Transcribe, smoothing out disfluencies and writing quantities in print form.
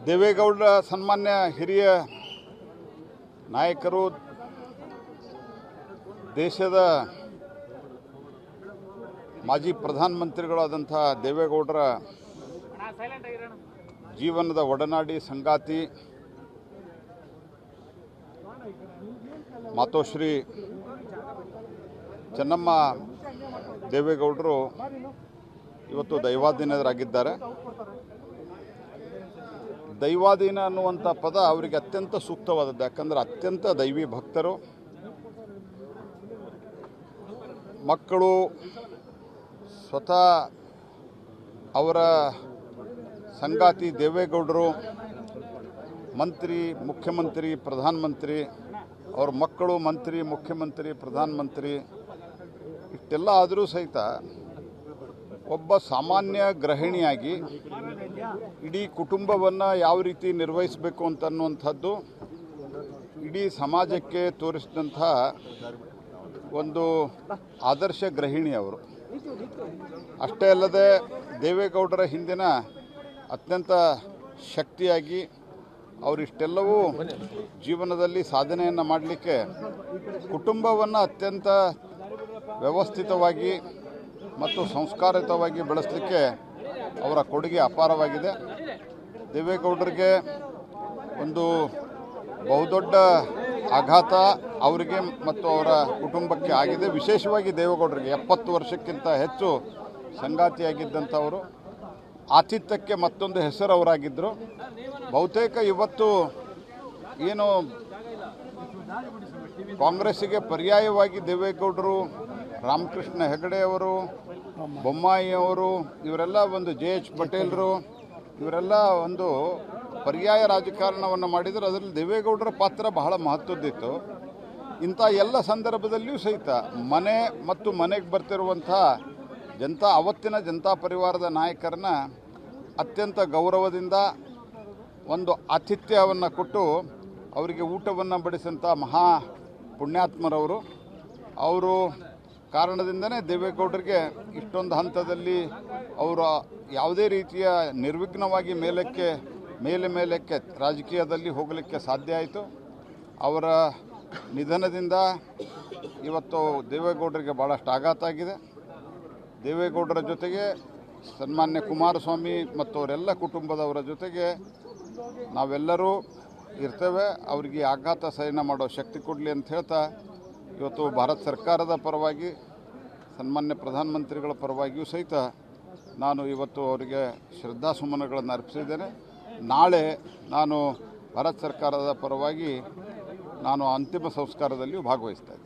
ದೇವೇಗೌಡ ಸನ್ಮಾನ್ಯ ಹಿರಿಯ ನಾಯಕರು, ದೇಶದ ಮಾಜಿ ಪ್ರಧಾನಮಂತ್ರಿಗಳಾದಂಥ ದೇವೇಗೌಡರ ಜೀವನದ ಒಡನಾಡಿ ಸಂಗಾತಿ ಮಾತೋಶ್ರೀ ಚೆನ್ನಮ್ಮ ದೇವೇಗೌಡರು ಇವತ್ತು ದೈವಾಧೀನರಾಗಿದ್ದಾರೆ. ದೈವಾಧೀನ ಅನ್ನುವಂಥ ಪದ ಅವರಿಗೆ ಅತ್ಯಂತ ಸೂಕ್ತವಾದದ್ದು. ಯಾಕಂದರೆ ಅತ್ಯಂತ ದೈವಿ ಭಕ್ತರು. ಮಕ್ಕಳು ಸ್ವತಃ ಅವರ ಸಂಗಾತಿ ದೇವೇಗೌಡರು ಮಂತ್ರಿ, ಮುಖ್ಯಮಂತ್ರಿ, ಪ್ರಧಾನಮಂತ್ರಿ, ಅವ್ರ ಮಕ್ಕಳು ಮಂತ್ರಿ, ಮುಖ್ಯಮಂತ್ರಿ, ಪ್ರಧಾನಮಂತ್ರಿ, ಇಷ್ಟೆಲ್ಲ ಆದರೂ ಸಹಿತ ಒಬ್ಬ ಸಾಮಾನ್ಯ ಗೃಹಿಣಿಯಾಗಿ ಇಡೀ ಕುಟುಂಬವನ್ನು ಯಾವ ರೀತಿ ನಿರ್ವಹಿಸಬೇಕು ಅಂತನ್ನುವಂಥದ್ದು ಇಡೀ ಸಮಾಜಕ್ಕೆ ತೋರಿಸಿದಂಥ ಒಂದು ಆದರ್ಶ ಗೃಹಿಣಿ ಅವರು. ಅಷ್ಟೇ ಅಲ್ಲದೆ ದೇವೇಗೌಡರ ಹಿಂದಿನ ಅತ್ಯಂತ ಶಕ್ತಿಯಾಗಿ ಅವರಿಷ್ಟೆಲ್ಲವೂ ಜೀವನದಲ್ಲಿ ಸಾಧನೆಯನ್ನು ಮಾಡಲಿಕ್ಕೆ ಕುಟುಂಬವನ್ನು ಅತ್ಯಂತ ವ್ಯವಸ್ಥಿತವಾಗಿ ಮತ್ತು ಸಂಸ್ಕಾರಿತವಾಗಿ ಬೆಳೆಸಲಿಕ್ಕೆ ಅವರ ಕೊಡುಗೆ ಅಪಾರವಾಗಿದೆ. ದೇವೇಗೌಡರಿಗೆ ಒಂದು ಬಹುದೊಡ್ಡ ಆಘಾತ ಅವರಿಗೆ ಮತ್ತು ಅವರ ಕುಟುಂಬಕ್ಕೆ ಆಗಿದೆ. ವಿಶೇಷವಾಗಿ ದೇವೇಗೌಡರಿಗೆ 70 ವರ್ಷಕ್ಕಿಂತ ಹೆಚ್ಚು ಸಂಗಾತಿಯಾಗಿದ್ದಂಥವರು. ಆತಿಥ್ಯಕ್ಕೆ ಮತ್ತೊಂದು ಹೆಸರು ಅವರಾಗಿದ್ದರು. ಬಹುತೇಕ ಇವತ್ತು ಏನು ಕಾಂಗ್ರೆಸ್ಸಿಗೆ ಪರ್ಯಾಯವಾಗಿ ದೇವೇಗೌಡರು, ರಾಮಕೃಷ್ಣ ಹೆಗಡೆ ಅವರು, ಬೊಮ್ಮಾಯಿ ಅವರು, ಇವರೆಲ್ಲ ಒಂದು JH ಪಟೇಲರು, ಇವರೆಲ್ಲ ಒಂದು ಪರ್ಯಾಯ ರಾಜಕಾರಣವನ್ನು ಮಾಡಿದರು. ಅದರಲ್ಲಿ ದೇವೇಗೌಡರ ಪಾತ್ರ ಬಹಳ ಮಹತ್ವದ್ದಿತ್ತು. ಇಂಥ ಎಲ್ಲ ಸಂದರ್ಭದಲ್ಲಿಯೂ ಸಹಿತ ಮನೆ ಮತ್ತು ಮನೆಗೆ ಬರ್ತಿರುವಂಥ ಅವತ್ತಿನ ಜನತಾ ಪರಿವಾರದ ನಾಯಕರನ್ನ ಅತ್ಯಂತ ಗೌರವದಿಂದ ಒಂದು ಆತಿಥ್ಯವನ್ನು ಕೊಟ್ಟು ಅವರಿಗೆ ಊಟವನ್ನು ಬಡಿಸಂಥ ಮಹಾ ಪುಣ್ಯಾತ್ಮರವರು. ಅವರು ಕಾರಣದಿಂದನೇ ದೇವೇಗೌಡರಿಗೆ ಇಷ್ಟೊಂದು ಹಂತದಲ್ಲಿ ಅವರ ಯಾವುದೇ ರೀತಿಯ ನಿರ್ವಿಘ್ನವಾಗಿ ಮೇಲಕ್ಕೆ ರಾಜಕೀಯದಲ್ಲಿ ಹೋಗಲಿಕ್ಕೆ ಸಾಧ್ಯ ಆಯಿತು. ಅವರ ನಿಧನದಿಂದ ಇವತ್ತು ದೇವೇಗೌಡರಿಗೆ ಭಾಳಷ್ಟು ಆಘಾತ ಆಗಿದೆ. ದೇವೇಗೌಡರ ಜೊತೆಗೆ ಸನ್ಮಾನ್ಯ ಕುಮಾರಸ್ವಾಮಿ ಮತ್ತು ಅವರೆಲ್ಲ ಕುಟುಂಬದವರ ಜೊತೆಗೆ ನಾವೆಲ್ಲರೂ ಇರ್ತೇವೆ. ಅವರಿಗೆ ಆಘಾತ ಸಹನೆ ಮಾಡೋ ಶಕ್ತಿ ಕೊಡಲಿ ಅಂತ ಹೇಳ್ತಾ ಇವತ್ತು ಭಾರತ ಸರ್ಕಾರದ ಪರವಾಗಿ, ಸನ್ಮಾನ್ಯ ಪ್ರಧಾನಮಂತ್ರಿಗಳ ಪರವಾಗಿಯೂ ಸಹಿತ ನಾನು ಇವತ್ತು ಅವರಿಗೆ ಶ್ರದ್ಧಾಸುಮನಗಳನ್ನು ಅರ್ಪಿಸಿದ್ದೇನೆ. ನಾಳೆ ನಾನು ಭಾರತ ಸರ್ಕಾರದ ಪರವಾಗಿ ನಾನು ಅಂತಿಮ ಸಂಸ್ಕಾರದಲ್ಲಿಯೂ ಭಾಗವಹಿಸ್ತಾ ಇದ್ದೇನೆ.